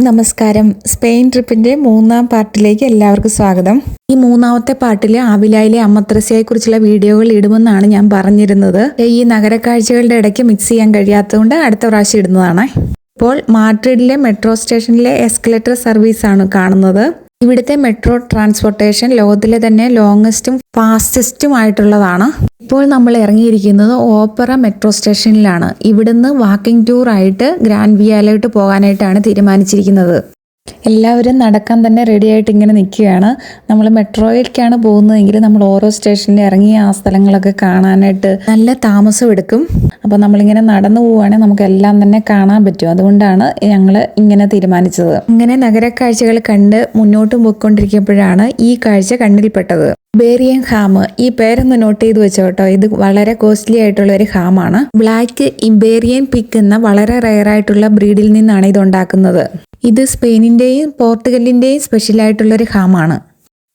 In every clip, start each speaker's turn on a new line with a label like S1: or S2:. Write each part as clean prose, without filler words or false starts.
S1: നമസ്കാരം. സ്പെയിൻ ട്രിപ്പിന്റെ മൂന്നാം പാർട്ടിലേക്ക് എല്ലാവർക്കും സ്വാഗതം. ഈ മൂന്നാമത്തെ പാർട്ടിൽ ആവിലായിലെ അമ്മത്രസിയെക്കുറിച്ചുള്ള വീഡിയോകൾ ഇടുമെന്നാണ് ഞാൻ പറഞ്ഞിരുന്നത്. ഈ നഗരക്കാഴ്ചകളുടെ ഇടയ്ക്ക് മിക്സ് ചെയ്യാൻ കഴിയാത്തതുകൊണ്ട് അടുത്ത പ്രാവശ്യം ഇടുന്നതാണ്. ഇപ്പോൾ മാഡ്രിഡിലെ മെട്രോ സ്റ്റേഷനിലെ എസ്കലേറ്റർ സർവീസ് ആണ് കാണുന്നത്. ഇവിടുത്തെ മെട്രോ ട്രാൻസ്പോർട്ടേഷൻ ലോകത്തിലെ തന്നെ ലോങ്ങസ്റ്റും ഫാസ്റ്റസ്റ്റും ആയിട്ടുള്ളതാണ്. ഇപ്പോൾ നമ്മൾ ഇറങ്ങിയിരിക്കുന്നത് ഓപ്പറ മെട്രോ സ്റ്റേഷനിലാണ്. ഇവിടുന്ന് വാക്കിംഗ് ടൂർ ആയിട്ട് ഗ്രാൻഡ് വിയാലോട്ട് പോകാനായിട്ടാണ് തീരുമാനിച്ചിരിക്കുന്നത്. എല്ലാവരും നടക്കാൻ തന്നെ റെഡി ആയിട്ട് ഇങ്ങനെ നിൽക്കുകയാണ്. നമ്മൾ മെട്രോയിലേക്കാണ് പോകുന്നതെങ്കിൽ നമ്മൾ ഓരോ സ്റ്റേഷനിൽ ഇറങ്ങി ആ സ്ഥലങ്ങളൊക്കെ കാണാനായിട്ട് നല്ല താമസം എടുക്കും. അപ്പോൾ നമ്മളിങ്ങനെ നടന്നു പോവുകയാണെങ്കിൽ നമുക്ക് എല്ലാം തന്നെ കാണാൻ പറ്റും. അതുകൊണ്ടാണ് ഞങ്ങൾ ഇങ്ങനെ തീരുമാനിച്ചത്. ഇങ്ങനെ നഗരക്കാഴ്ചകൾ കണ്ട് മുന്നോട്ട് പോയിക്കൊണ്ടിരിക്കുമ്പോഴാണ് ഈ കാഴ്ച കണ്ണിൽപ്പെട്ടത്. ഇബേറിയൻ ഹാം. ഈ പേരൊന്ന് നോട്ട് ചെയ്ത് വെച്ചോ കേട്ടോ. ഇത് വളരെ കോസ്റ്റ്ലി ആയിട്ടുള്ള ഒരു ഹാമാണ്. ബ്ലാക്ക് ഇബേറിയൻ പിഗ് എന്ന വളരെ റെയർ ആയിട്ടുള്ള ബ്രീഡിൽ നിന്നാണ് ഇത് ഉണ്ടാക്കുന്നത്. ഇത് സ്പെയിനിന്റെയും പോർട്ടുഗലിന്റെയും സ്പെഷ്യൽ ആയിട്ടുള്ള ഒരു ഹാമാണ്.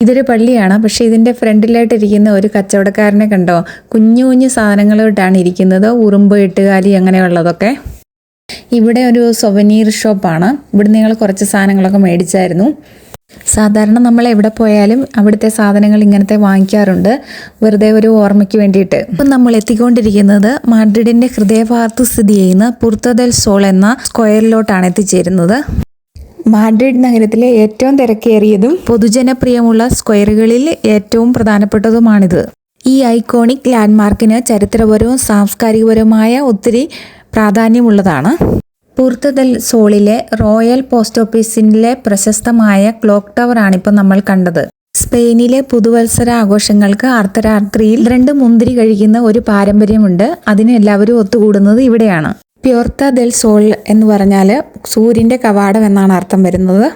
S1: ഇതൊരു പള്ളിയാണ്. പക്ഷെ ഇതിന്റെ ഫ്രണ്ടിലായിട്ടിരിക്കുന്ന ഒരു കച്ചവടക്കാരനെ കണ്ടോ? കുഞ്ഞു കുഞ്ഞു സാധനങ്ങളോട്ടാണ് ഇരിക്കുന്നത്. ഉറുമ്പ്, എട്ടുകാലി അങ്ങനെയുള്ളതൊക്കെ. ഇവിടെ ഒരു സൊവനീർ ഷോപ്പാണ്. ഇവിടെ നിങ്ങൾ കുറച്ച് സാധനങ്ങളൊക്കെ മേടിച്ചായിരുന്നു. സാധാരണ നമ്മൾ എവിടെ പോയാലും അവിടുത്തെ സാധനങ്ങൾ ഇങ്ങനത്തെ വാങ്ങിക്കാറുണ്ട്, വെറുതെ ഒരു ഓർമ്മയ്ക്ക് വേണ്ടിയിട്ട്. ഇപ്പം നമ്മൾ എത്തിക്കൊണ്ടിരിക്കുന്നത് മാഡ്രിഡിന്റെ ഹൃദയഭാഗത്ത് സ്ഥിതി ചെയ്യുന്ന പുർത്ത ദെൽ സോൾ എന്ന സ്ക്വയറിലോട്ടാണ് എത്തിച്ചേരുന്നത്. മാഡ്രിഡ് നഗരത്തിലെ ഏറ്റവും തിരക്കേറിയതും പൊതുജനപ്രിയമുള്ള സ്ക്വയറുകളിൽ ഏറ്റവും പ്രധാനപ്പെട്ടതുമാണിത്. ഈ ഐക്കോണിക് ലാൻഡ്മാർക്കിന് ചരിത്രപരവും സാംസ്കാരികപരവുമായ ഒത്തിരി പ്രാധാന്യമുള്ളതാണ്. പുർത്ത ദെൽ സോളിലെ റോയൽ പോസ്റ്റ് ഓഫീസിലെ പ്രശസ്തമായ ക്ലോക്ക് ടവർ ആണിപ്പോൾ നമ്മൾ കണ്ടത്. സ്പെയിനിലെ പുതുവത്സര ആഘോഷങ്ങൾക്ക് അർദ്ധരാത്രിയിൽ 2 മുന്തിരി കഴിക്കുന്ന ഒരു പാരമ്പര്യമുണ്ട്. അതിന് എല്ലാവരും ഒത്തുകൂടുന്നത് ഇവിടെയാണ്. പ്യൂർത്ത ദെൽ സോൾ എന്ന് പറഞ്ഞാൽ സൂര്യന്റെ കവാടം എന്നാണ് അർത്ഥം വരുന്നത്.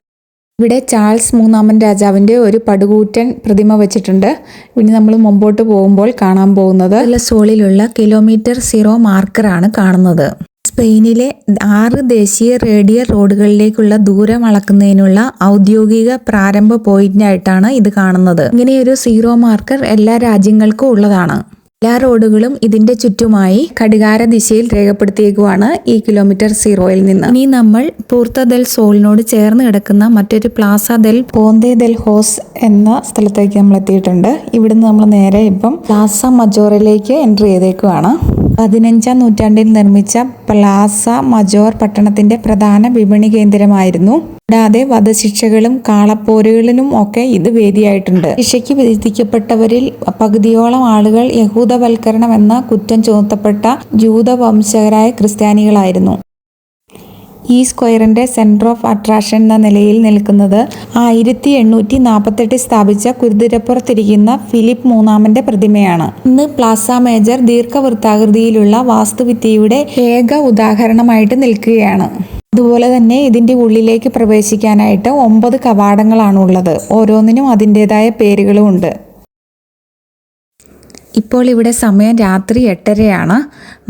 S1: ഇവിടെ ചാൾസ് മൂന്നാമൻ രാജാവിന്റെ ഒരു പടുകൂറ്റൻ പ്രതിമ വെച്ചിട്ടുണ്ട്. ഇനി നമ്മൾ മുമ്പോട്ട് പോകുമ്പോൾ കാണാൻ പോകുന്നത് സോളിലുള്ള കിലോമീറ്റർ 0 മാർക്കറാണ് കാണുന്നത്. സ്പെയിനിലെ 6 ദേശീയ റേഡിയൽ റോഡുകളിലേക്കുള്ള ദൂരം അളക്കുന്നതിനുള്ള ഔദ്യോഗിക പ്രാരംഭ പോയിന്റായിട്ടാണ് ഇത് കാണുന്നത്. ഇങ്ങനെയൊരു 0 മാർക്കർ എല്ലാ രാജ്യങ്ങൾക്കും ഉള്ളതാണ്. എല്ലാ റോഡുകളും ഇതിന്റെ ചുറ്റുമായി ഘടികാര ദിശയിൽ രേഖപ്പെടുത്തിയേക്കുവാണ് ഈ കിലോമീറ്റർ 0യിൽ നിന്ന്. ഇനി നമ്മൾ പുർത്ത ദെൽ സോളിനോട് ചേർന്ന് കിടക്കുന്ന മറ്റൊരു പ്ലാസ ദെൽ പോന്തെ ദെൽ ഹോസ് എന്ന സ്ഥലത്തേക്ക് നമ്മൾ എത്തിയിട്ടുണ്ട്. ഇവിടുന്ന് നമ്മൾ നേരെ ഇപ്പം പ്ലാസ മജോറിലേക്ക് എൻട്രി ചെയ്തേക്കുവാണ്. 15ാം നൂറ്റാണ്ടിൽ നിർമ്മിച്ച പ്ലാസ മജോർ പട്ടണത്തിന്റെ പ്രധാന വിപണി കേന്ദ്രമായിരുന്നു. കൂടാതെ വധശിക്ഷകളും കാളപ്പോരുകളിലും ഒക്കെ ഇത് വേദിയായിട്ടുണ്ട്. ശിക്ഷയ്ക്ക് വിധിക്കപ്പെട്ടവരിൽ പകുതിയോളം ആളുകൾ യഹൂദവൽക്കരണം എന്ന കുറ്റം ചുമത്തപ്പെട്ട ജൂതവംശജരായ ക്രിസ്ത്യാനികളായിരുന്നു. ഈ സ്ക്വയറിന്റെ സെന്റർ ഓഫ് അട്രാക്ഷൻ എന്ന നിലയിൽ നിൽക്കുന്നത് 1848 സ്ഥാപിച്ച കുതിരപ്പുറത്തിരിക്കുന്ന ഫിലിപ്പ് മൂന്നാമന്റെ പ്രതിമയാണ്. ഇന്ന് പ്ലാസ മേജർ ദീർഘവൃത്താകൃതിയിലുള്ള വാസ്തുവിദ്യയുടെ ഏക ഉദാഹരണമായിട്ട് നിൽക്കുകയാണ്. അതുപോലെ തന്നെ ഇതിന്റെ ഉള്ളിലേക്ക് പ്രവേശിക്കാനായിട്ട് 9 കവാടങ്ങളാണ് ഉള്ളത്. ഓരോന്നിനും അതിൻ്റെതായ പേരുകളും ഉണ്ട്. ഇപ്പോൾ ഇവിടെ സമയം രാത്രി 8:30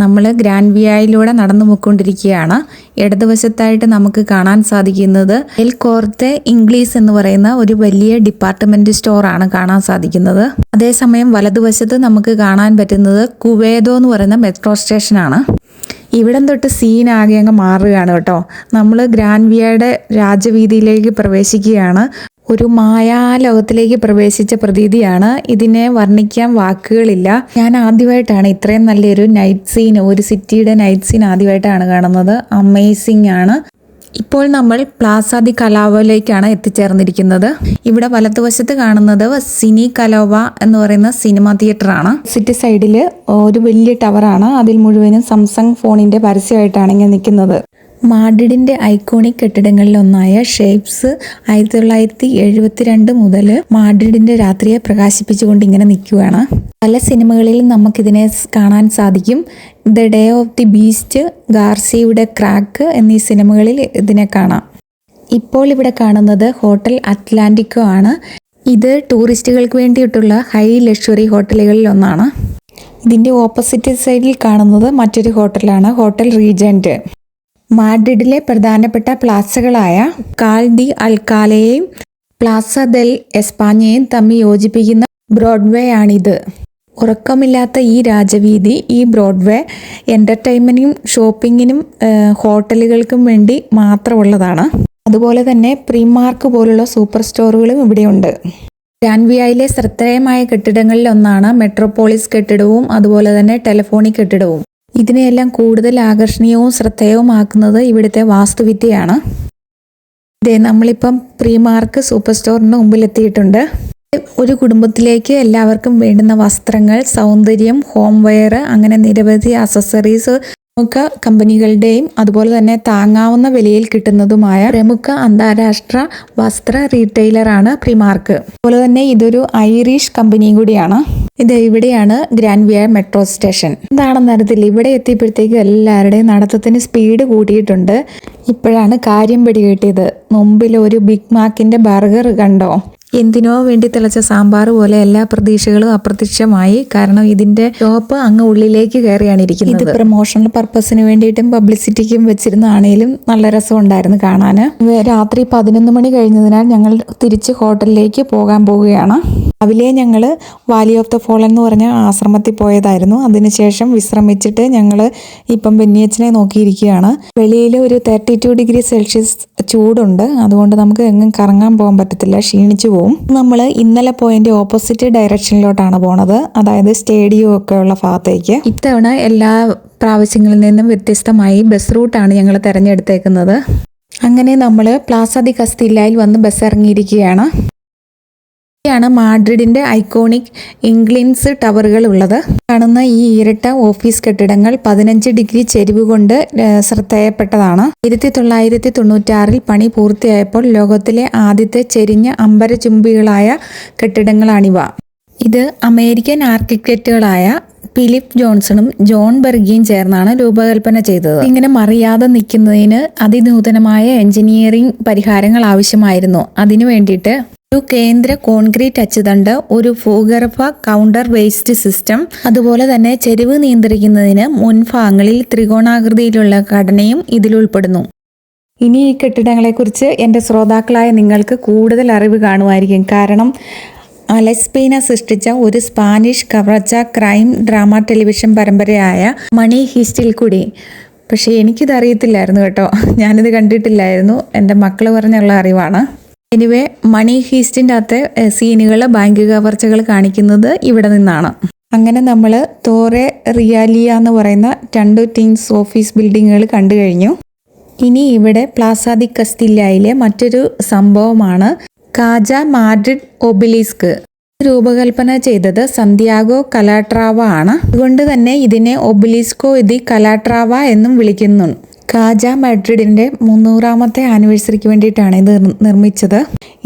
S1: നമ്മൾ ഗ്രാൻഡ് വിയായിലൂടെ നടന്നു പോയിക്കൊണ്ടിരിക്കുകയാണ്. ഇടതുവശത്തായിട്ട് നമുക്ക് കാണാൻ സാധിക്കുന്നത് എൽ കോർത്തെ ഇംഗ്ലീസ് എന്ന് പറയുന്ന ഒരു വലിയ ഡിപ്പാർട്ട്മെന്റ് സ്റ്റോറാണ് കാണാൻ സാധിക്കുന്നത്. അതേസമയം വലതുവശത്ത് നമുക്ക് കാണാൻ പറ്റുന്നത് കുവേദോ എന്ന് പറയുന്ന മെട്രോ സ്റ്റേഷനാണ്. ഇവിടം തൊട്ട് സീൻ ആകെ അങ്ങ് മാറുകയാണ് കേട്ടോ. നമ്മൾ ഗ്രാൻഡ് വിയയുടെ രാജവീതിയിലേക്ക് പ്രവേശിക്കുകയാണ്. ഒരു മായാലോകത്തിലേക്ക് പ്രവേശിച്ച പ്രതീതിയാണ്. ഇതിനെ വർണ്ണിക്കാൻ വാക്കുകളില്ല. ഞാൻ ആദ്യമായിട്ടാണ് ഇത്രയും നല്ലൊരു നൈറ്റ് സീൻ, ഒരു സിറ്റിയുടെ നൈറ്റ് സീൻ ആദ്യമായിട്ടാണ് കാണുന്നത്. അമേസിംഗ് ആണ്. ഇപ്പോൾ നമ്മൾ പ്ലാസ ദി കലോവയിലേക്കാണ് എത്തിച്ചേർന്നിരിക്കുന്നത്. ഇവിടെ വലതുവശത്ത് കാണുന്നത് സിനി കലോവ എന്ന് പറയുന്ന സിനിമ തിയേറ്ററാണ്. സിറ്റി സൈഡിൽ ഒരു വലിയ ടവറാണ്. അതിൽ മുഴുവനും സാംസങ് ഫോണിന്റെ പരസ്യമായിട്ടാണ് ഇങ്ങനെ നിൽക്കുന്നത്. മാഡ്രിഡിന്റെ ഐക്കോണിക് കെട്ടിടങ്ങളിലൊന്നായ ഷേപ്സ് 1972 മുതൽ മാഡ്രിഡിന്റെ രാത്രിയെ പ്രകാശിപ്പിച്ചുകൊണ്ട് ഇങ്ങനെ നിൽക്കുകയാണ്. പല സിനിമകളിലും നമുക്കിതിനെ കാണാൻ സാധിക്കും. The day of the beast, ഗാർസിയുടെ ക്രാക്ക് എന്നീ സിനിമകളിൽ ഇതിനെ കാണാം. ഇപ്പോൾ ഇവിടെ കാണുന്നത് ഹോട്ടൽ അറ്റ്ലാന്റിക്കോ ആണ്. ഇത് ടൂറിസ്റ്റുകൾക്ക് വേണ്ടിയിട്ടുള്ള ഹൈ ലക്ഷറി ഹോട്ടലുകളിൽ ഒന്നാണ്. ഇതിന്റെ ഓപ്പോസിറ്റ് സൈഡിൽ കാണുന്നത് മറ്റൊരു ഹോട്ടലാണ്, ഹോട്ടൽ റീജന്റ്. മാഡ്രിഡിലെ പ്രധാനപ്പെട്ട പ്ലാസകളായ കാൽ ഡി അൽക്കാലയെയും പ്ലാസ ദെൽ എസ്പാഞ്ഞയെയും തമ്മിൽ യോജിപ്പിക്കുന്ന ബ്രോഡ്വേ ആണിത്. ഉറക്കമില്ലാത്ത ഈ രാജവീതി, ഈ ബ്രോഡ്വേ എൻ്റർടൈൻമെൻറ്റിനും ഷോപ്പിങ്ങിനും ഹോട്ടലുകൾക്കും വേണ്ടി മാത്രമുള്ളതാണ്. അതുപോലെ തന്നെ പ്രീമാർക്ക് പോലുള്ള സൂപ്പർ സ്റ്റോറുകളും ഇവിടെയുണ്ട്. ഗ്രാൻഡ് വിയയിലെ ശ്രദ്ധേയമായ കെട്ടിടങ്ങളിൽ ഒന്നാണ് മെട്രോപോളിസ് കെട്ടിടവും അതുപോലെ തന്നെ ടെലിഫോണിക് കെട്ടിടവും. ഇതിനെയെല്ലാം കൂടുതൽ ആകർഷണീയവും ശ്രദ്ധേയവുമാക്കുന്നത് ഇവിടുത്തെ വാസ്തുവിദ്യയാണ്. നമ്മളിപ്പം പ്രീമാർക്ക് സൂപ്പർ സ്റ്റോറിന് മുമ്പിൽ എത്തിയിട്ടുണ്ട്. ഒരു കുടുംബത്തിലേക്ക് എല്ലാവർക്കും വേണ്ടുന്ന വസ്ത്രങ്ങൾ, സൗന്ദര്യം, ഹോം വെയർ, അങ്ങനെ നിരവധി അക്സസറീസ് പ്രമുഖ കമ്പനികളുടെയും അതുപോലെ തന്നെ താങ്ങാവുന്ന വിലയിൽ കിട്ടുന്നതുമായ പ്രമുഖ അന്താരാഷ്ട്ര വസ്ത്ര റീറ്റെയിലറാണ് പ്രീമാർക്ക്. അതുപോലെ തന്നെ ഇതൊരു ഐറിഷ് കമ്പനിയും കൂടിയാണ്. ഇത് ഇവിടെയാണ് ഗ്രാൻഡ് വിയ മെട്രോ സ്റ്റേഷൻ. എന്താണെന്ന് അറിയത്തില്ല, ഇവിടെ എത്തിയപ്പോഴത്തേക്ക് എല്ലാവരുടെയും നടത്തത്തിന് സ്പീഡ് കൂട്ടിയിട്ടുണ്ട്. ഇപ്പോഴാണ് കാര്യം പിടികിട്ടിയത്. മുമ്പിൽ ഒരു ബിഗ് മാക്കിന്റെ ബർഗർ കണ്ടോ? എന്തിനോ വേണ്ടി തിളച്ച സാമ്പാർ പോലെ എല്ലാ പ്രതീക്ഷകളും അപ്രത്യക്ഷമായി. കാരണം ഇതിന്റെ ഷോപ്പ് അങ്ങ് ഉള്ളിലേക്ക് കയറിയാണ് ഇരിക്കുന്നത്. ഇത് പ്രൊമോഷണൽ പർപ്പസിന് വേണ്ടിയിട്ടും പബ്ലിസിറ്റിക്കും വെച്ചിരുന്നാണേലും നല്ല രസമുണ്ടായിരുന്നു കാണാൻ. രാത്രി 11 മണി കഴിഞ്ഞതിനാൽ ഞങ്ങൾ തിരിച്ച് ഹോട്ടലിലേക്ക് പോകാൻ പോവുകയാണ്. രാവിലെ ഞങ്ങൾ വാലി ഓഫ് ദ ഫോളൻ എന്ന് പറഞ്ഞ ആശ്രമത്തിൽ പോയതായിരുന്നു. അതിനുശേഷം വിശ്രമിച്ചിട്ട് ഞങ്ങൾ ഇപ്പം ബെന്നിയച്ചനെ നോക്കിയിരിക്കുകയാണ്. വെളിയിൽ ഒരു 32 ഡിഗ്രി സെൽഷ്യസ് ചൂടുണ്ട്. അതുകൊണ്ട് നമുക്ക് എങ്ങും കറങ്ങാൻ പോകാൻ പറ്റത്തില്ല, ക്ഷീണിച്ചു പോകും. നമ്മൾ ഇന്നലെ പോയതിന്റെ ഓപ്പോസിറ്റ് ഡയറക്ഷനിലോട്ടാണ് പോണത്, അതായത് സ്റ്റേഡിയം ഒക്കെ ഉള്ള ഭാഗത്തേക്ക്. ഇത്തവണ എല്ലാ പ്രാവശ്യങ്ങളിൽ നിന്നും വ്യത്യസ്തമായി ബസ് റൂട്ടാണ് ഞങ്ങൾ തിരഞ്ഞെടുത്തേക്കുന്നത്. അങ്ങനെ നമ്മൾ പ്ലാസ ദി കസ്തില്ലയിൽ വന്ന് ബസ് ഇറങ്ങിയിരിക്കുകയാണ്. ാണ് മാഡ്രിഡിന്റെ ഐക്കോണിക് ഇംഗ്ലിൻസ് ടവറുകൾ ഉള്ളത്. കാണുന്ന ഈ ഇരട്ട ഓഫീസ് കെട്ടിടങ്ങൾ 15 ഡിഗ്രി ചെരിവ് കൊണ്ട് ശ്രദ്ധേയപ്പെട്ടതാണ്. 1996 പണി പൂർത്തിയായപ്പോൾ ലോകത്തിലെ ആദ്യത്തെ ചെരിഞ്ഞ അമ്പരചുംബികളായ കെട്ടിടങ്ങളാണിവ. ഇത് അമേരിക്കൻ ആർക്കിടെക്റ്റുകളായ ഫിലിപ്പ് ജോൺസണും ജോൺ ബെർഗിയും ചേർന്നാണ് രൂപകൽപ്പന ചെയ്തത്. ഇങ്ങനെ മറിയാതെ നിൽക്കുന്നതിന് അതിനൂതനമായ എഞ്ചിനീയറിംഗ് പരിഹാരങ്ങൾ ആവശ്യമായിരുന്നു. അതിനു വേണ്ടിയിട്ട് ഒരു കേന്ദ്ര കോൺക്രീറ്റ് അച്ചുതണ്ട്, ഒരു ഭൂഗർഭ കൗണ്ടർ വേസ്റ്റ് സിസ്റ്റം, അതുപോലെ തന്നെ ചെരിവ് നിയന്ത്രിക്കുന്നതിന് മുൻഭാഗങ്ങളിൽ ത്രികോണാകൃതിയിലുള്ള ഘടനയും ഇതിൽ ഉൾപ്പെടുന്നു. ഇനി ഈ കെട്ടിടങ്ങളെക്കുറിച്ച് എൻ്റെ ശ്രോതാക്കളായ നിങ്ങൾക്ക് കൂടുതൽ അറിവ് കാണുമായിരിക്കും. കാരണം അലസ്പീന സൃഷ്ടിച്ച ഒരു സ്പാനിഷ് കവർച്ച ക്രൈം ഡ്രാമ ടെലിവിഷൻ പരമ്പരയായ മണി ഹീസ്റ്റിൽ കൂടി. പക്ഷേ എനിക്കിത് അറിയത്തില്ലായിരുന്നു കേട്ടോ, ഞാനിത് കണ്ടിട്ടില്ലായിരുന്നു. എൻ്റെ മക്കൾ പറഞ്ഞുള്ള അറിവാണ്. എനിവേ, മണി ഹീസ്റ്റിൻ്റെ അകത്തെ സീനുകൾ, ബാങ്ക് കവർച്ചകൾ കാണിക്കുന്നത് ഇവിടെ നിന്നാണ്. അങ്ങനെ നമ്മൾ തോറെ റിയാലിയ എന്ന് പറയുന്ന 2 ടീംസ് ഓഫീസ് ബിൽഡിങ്ങുകൾ കണ്ടു കഴിഞ്ഞു. ഇനി ഇവിടെ പ്ലാസ ദി കസ്തില്ലയിലെ മറ്റൊരു സംഭവമാണ് കാജ മാഡ്രിഡ് ഒബിലിസ്ക്. രൂപകൽപ്പന ചെയ്തത് സന്ത്യാഗോ കലാട്രാവ ആണ്. അതുകൊണ്ട് തന്നെ ഇതിനെ ഒബിലിസ്കോ ദി കലാട്രാവ എന്നും വിളിക്കുന്നു. കാജ മാഡ്രിഡിന്റെ 300ാമത്തെ ആനിവേഴ്സറിക്ക് വേണ്ടിയിട്ടാണ് ഇത് നിർമ്മിച്ചത്.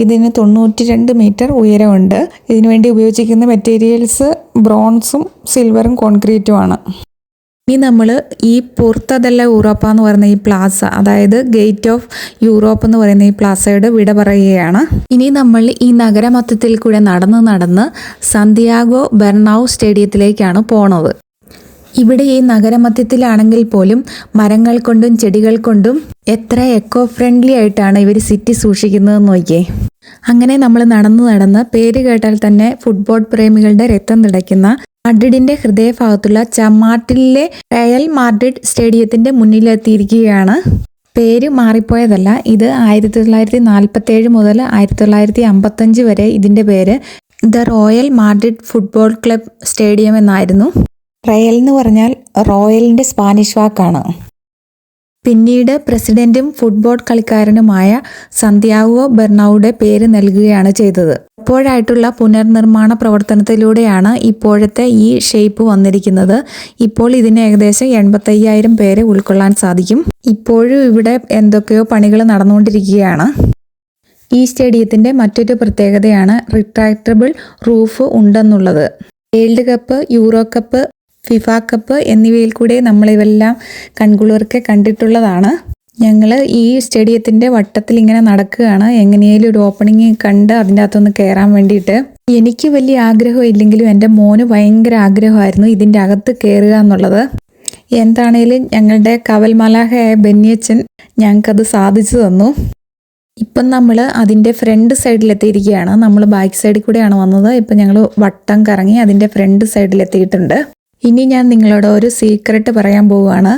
S1: ഇതിന് 92 മീറ്റർ ഉയരമുണ്ട്. ഇതിനുവേണ്ടി ഉപയോഗിച്ചിരിക്കുന്ന മെറ്റീരിയൽസ് ബ്രോൺസും സിൽവറും കോൺക്രീറ്റുമാണ്. ഇനി നമ്മൾ ഈ പുർത്ത ദെല്ല യൂറോപ്പ എന്ന് പറയുന്ന ഈ പ്ലാസ, അതായത് ഗേറ്റ് ഓഫ് യൂറോപ്പ് എന്ന് പറയുന്ന ഈ പ്ലാസയുടെ വിട പറയുകയാണ്. ഇനി നമ്മൾ ഈ നഗരമധ്യത്തിൽ കൂടെ നടന്ന് സന്ത്യാഗോ ബെർണാവു സ്റ്റേഡിയത്തിലേക്കാണ് പോണത്. ഇവിടെ ഈ നഗരമധ്യത്തിലാണെങ്കിൽ പോലും മരങ്ങൾ കൊണ്ടും ചെടികൾ കൊണ്ടും എത്ര എക്കോ ഫ്രണ്ട്ലി ആയിട്ടാണ് ഇവർ സിറ്റി സൂക്ഷിക്കുന്നതെന്ന് നോക്കിയേ. അങ്ങനെ നമ്മൾ നടന്ന് പേര് കേട്ടാൽ തന്നെ ഫുട്ബോൾ പ്രേമികളുടെ രക്തം തിളയ്ക്കുന്ന മാഡ്രിഡിന്റെ ഹൃദയഭാഗത്തുള്ള ചമാട്ടിലെ റയൽ മാഡ്രിഡ് സ്റ്റേഡിയത്തിന്റെ മുന്നിലെത്തിയിരിക്കുകയാണ്. പേര് മാറിപ്പോയതല്ല, ഇത് 1947 മുതൽ 1955 വരെ ഇതിന്റെ പേര് the royal Madrid football club stadium എന്നായിരുന്നു. റയൽ എന്ന് പറഞ്ഞാൽ റോയലിന്റെ സ്പാനിഷ് വാക്കാണ്. പിന്നീട് പ്രസിഡന്റും ഫുട്ബോൾ കളിക്കാരനുമായ സന്ത്യാഗോ ബെർണാവുയുടെ പേര് നൽകുകയാണ് ചെയ്തത്. ഇപ്പോഴായിട്ടുള്ള പുനർനിർമ്മാണ പ്രവർത്തനത്തിലൂടെയാണ് ഇപ്പോഴത്തെ ഈ ഷേപ്പ് വന്നിരിക്കുന്നത്. ഇപ്പോൾ ഇതിന് ഏകദേശം 85,000 പേരെ ഉൾക്കൊള്ളാൻ സാധിക്കും. ഇപ്പോഴും ഇവിടെ എന്തൊക്കെയോ പണികൾ നടന്നുകൊണ്ടിരിക്കുകയാണ്. ഈ സ്റ്റേഡിയത്തിന്റെ മറ്റൊരു പ്രത്യേകതയാണ് റിട്രാക്റ്റബിൾ റൂഫ് ഉണ്ടെന്നുള്ളത്. World cup, euro cup, FIFA cup എന്നിവയിൽ കൂടെ നമ്മളിവെല്ലാം കൺകുളിർക്കെ കണ്ടിട്ടുള്ളതാണ്. ഞങ്ങൾ ഈ സ്റ്റേഡിയത്തിൻ്റെ വട്ടത്തിൽ ഇങ്ങനെ നടക്കുകയാണ്, എങ്ങനെയാലും ഒരു ഓപ്പണിങ് കണ്ട് അതിൻ്റെ അകത്തൊന്ന് കയറാൻ വേണ്ടിയിട്ട്. എനിക്ക് വലിയ ആഗ്രഹം ഇല്ലെങ്കിലും എൻ്റെ മോന് ഭയങ്കര ആഗ്രഹമായിരുന്നു ഇതിൻ്റെ അകത്ത് കയറുക എന്നുള്ളത്. എന്താണേലും ഞങ്ങളുടെ കവൽമലാഹയായ ബെന്നിയച്ചൻ ഞങ്ങൾക്കത് സാധിച്ചു തന്നു. ഇപ്പം നമ്മൾ അതിൻ്റെ ഫ്രണ്ട് സൈഡിലെത്തിയിരിക്കുകയാണ്. നമ്മൾ ബാക്ക് സൈഡിൽ കൂടെയാണ് വന്നത്. ഇപ്പം ഞങ്ങൾ വട്ടം കറങ്ങി അതിൻ്റെ ഫ്രണ്ട് സൈഡിലെത്തിയിട്ടുണ്ട്. ഇനി ഞാൻ നിങ്ങളോട് ഒരു സീക്രട്ട് പറയാൻ പോവുകയാണ്.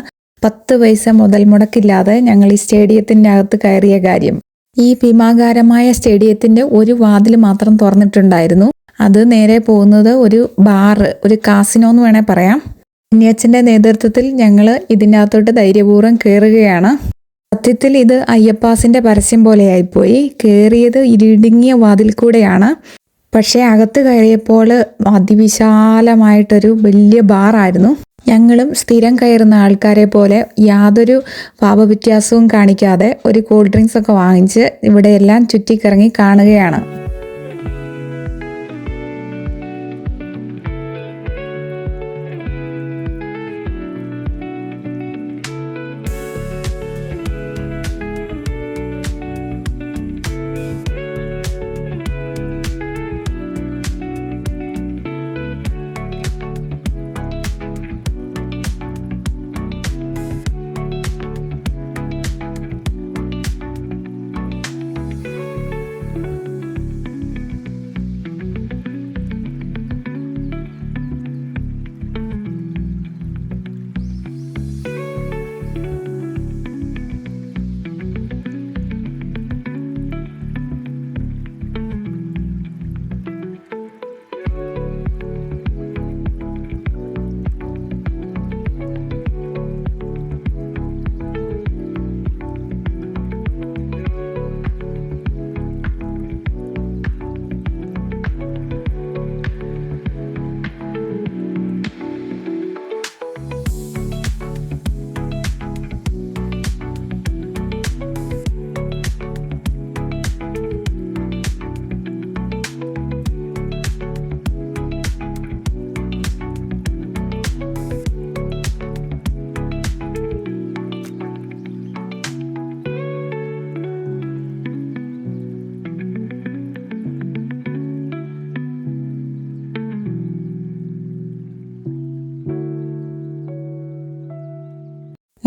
S1: 10 പൈസ മുതൽ മുടക്കില്ലാതെ ഞങ്ങൾ ഈ സ്റ്റേഡിയത്തിൻ്റെ അകത്ത് കയറിയ കാര്യം. ഈ ഭീമാകാരമായ സ്റ്റേഡിയത്തിൻ്റെ ഒരു വാതിൽ മാത്രം തുറന്നിട്ടുണ്ടായിരുന്നു. അത് നേരെ പോകുന്നത് ഒരു ബാറ്, ഒരു കാസിനോ എന്ന് വേണേൽ പറയാം. ബെന്നിയച്ഛൻ്റെ നേതൃത്വത്തിൽ ഞങ്ങൾ ഇതിൻ്റെ അകത്തോട്ട് ധൈര്യപൂർവ്വം കയറുകയാണ്. സത്യത്തിൽ ഇത് അയ്യപ്പാസിൻ്റെ പരസ്യം പോലെയായിപ്പോയി. കയറിയത് ഇടുങ്ങിയ വാതിൽ കൂടെയാണ്. പക്ഷേ അകത്ത് കയറിയപ്പോൾ അതിവിശാലമായിട്ടൊരു വലിയ ബാറായിരുന്നു. ഞങ്ങളും സ്ഥിരം കയറുന്ന ആൾക്കാരെ പോലെ യാതൊരു ഭാവവ്യത്യാസവും കാണിക്കാതെ ഒരു കൂൾ ഡ്രിങ്ക്സ് ഒക്കെ വാങ്ങിച്ച് ഇവിടെയെല്ലാം ചുറ്റിക്കറങ്ങി കാണുകയാണ്.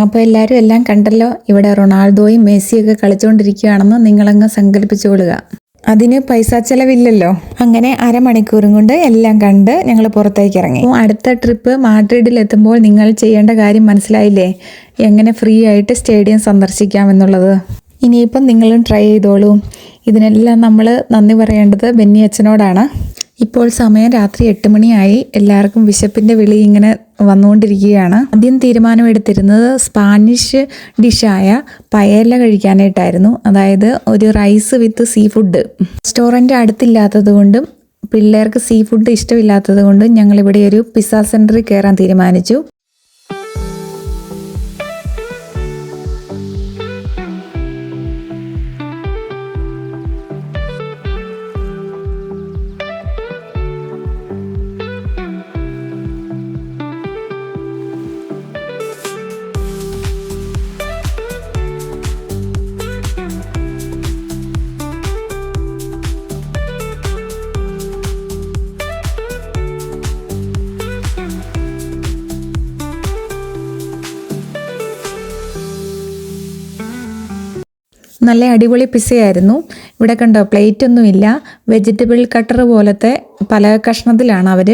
S1: അപ്പോൾ എല്ലാവരും എല്ലാം കണ്ടല്ലോ. ഇവിടെ റൊണാൾഡോയും മെസ്സിയൊക്കെ കളിച്ചുകൊണ്ടിരിക്കുകയാണെന്ന് നിങ്ങളങ്ങ് സങ്കല്പിച്ചുകൊള്ളുക. അതിന് പൈസ ചെലവില്ലല്ലോ. അങ്ങനെ അരമണിക്കൂറും കൊണ്ട് എല്ലാം കണ്ട് ഞങ്ങൾ പുറത്തേക്ക് ഇറങ്ങി. അടുത്ത ട്രിപ്പ് മാഡ്രിഡിൽ എത്തുമ്പോൾ നിങ്ങൾ ചെയ്യേണ്ട കാര്യം മനസ്സിലായില്ലേ? എങ്ങനെ ഫ്രീ ആയിട്ട് സ്റ്റേഡിയം സന്ദർശിക്കാമെന്നുള്ളത്. ഇനിയിപ്പം നിങ്ങളും ട്രൈ ചെയ്തോളൂ. ഇതിനെല്ലാം നമ്മൾ നന്ദി പറയേണ്ടത് ബെന്നി അച്ഛനോടാണ്. ഇപ്പോൾ സമയം രാത്രി 8 മണിയായി. എല്ലാവർക്കും വിശപ്പിൻ്റെ വിളി ഇങ്ങനെ വന്നുകൊണ്ടിരിക്കുകയാണ്. ആദ്യം തീരുമാനമെടുത്തിരുന്നത് സ്പാനിഷ് ഡിഷായ പയേല കഴിക്കാനായിട്ടായിരുന്നു. അതായത് ഒരു rice with seafood. Restaurant അടുത്തില്ലാത്തത് കൊണ്ടും പിള്ളേർക്ക് സീ ഫുഡ് ഇഷ്ടമില്ലാത്തത് കൊണ്ടും ഞങ്ങളിവിടെ ഒരു പിസ്സ സെൻറ്ററിൽ കയറാൻ തീരുമാനിച്ചു. നല്ല അടിപൊളി പിസ്സയായിരുന്നു. ഇവിടെ കണ്ടോ, പ്ലേറ്റ് ഒന്നുമില്ല. വെജിറ്റബിൾ കട്ടർ പോലത്തെ പല കഷ്ണത്തിലാണ് അവർ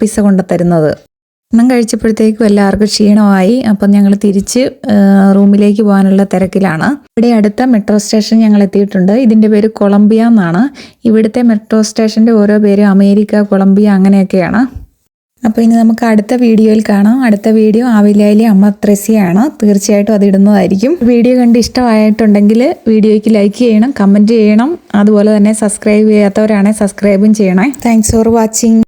S1: പിസ്സ കൊണ്ടുതരുന്നത്. ഭക്ഷണം കഴിച്ചപ്പോഴത്തേക്കും എല്ലാവർക്കും ക്ഷീണമായി. അപ്പം ഞങ്ങൾ തിരിച്ച് റൂമിലേക്ക് പോകാനുള്ള തിരക്കിലാണ്. ഇവിടെ അടുത്ത മെട്രോ സ്റ്റേഷൻ ഞങ്ങൾ എത്തിയിട്ടുണ്ട്. ഇതിൻ്റെ പേര് കൊളംബിയ എന്നാണ്. ഇവിടുത്തെ മെട്രോ സ്റ്റേഷൻ്റെ ഓരോ പേര് അമേരിക്ക, കൊളംബിയ അങ്ങനെയൊക്കെയാണ്. അപ്പോൾ ഇനി നമുക്ക് അടുത്ത വീഡിയോയിൽ കാണാം. അടുത്ത വീഡിയോ ആവിലയിലെ അമ്മ ത്രേസ്യയാണ്. തീർച്ചയായിട്ടും അത് ഇടുന്നതായിരിക്കും. വീഡിയോ കണ്ട് ഇഷ്ടമായിട്ടുണ്ടെങ്കിൽ വീഡിയോയ്ക്ക് ലൈക്ക് ചെയ്യണം, കമൻറ്റ് ചെയ്യണം. അതുപോലെ തന്നെ സബ്സ്ക്രൈബ് ചെയ്യാത്തവരാണെങ്കിൽ സബ്സ്ക്രൈബും ചെയ്യണേ. Thanks for watching.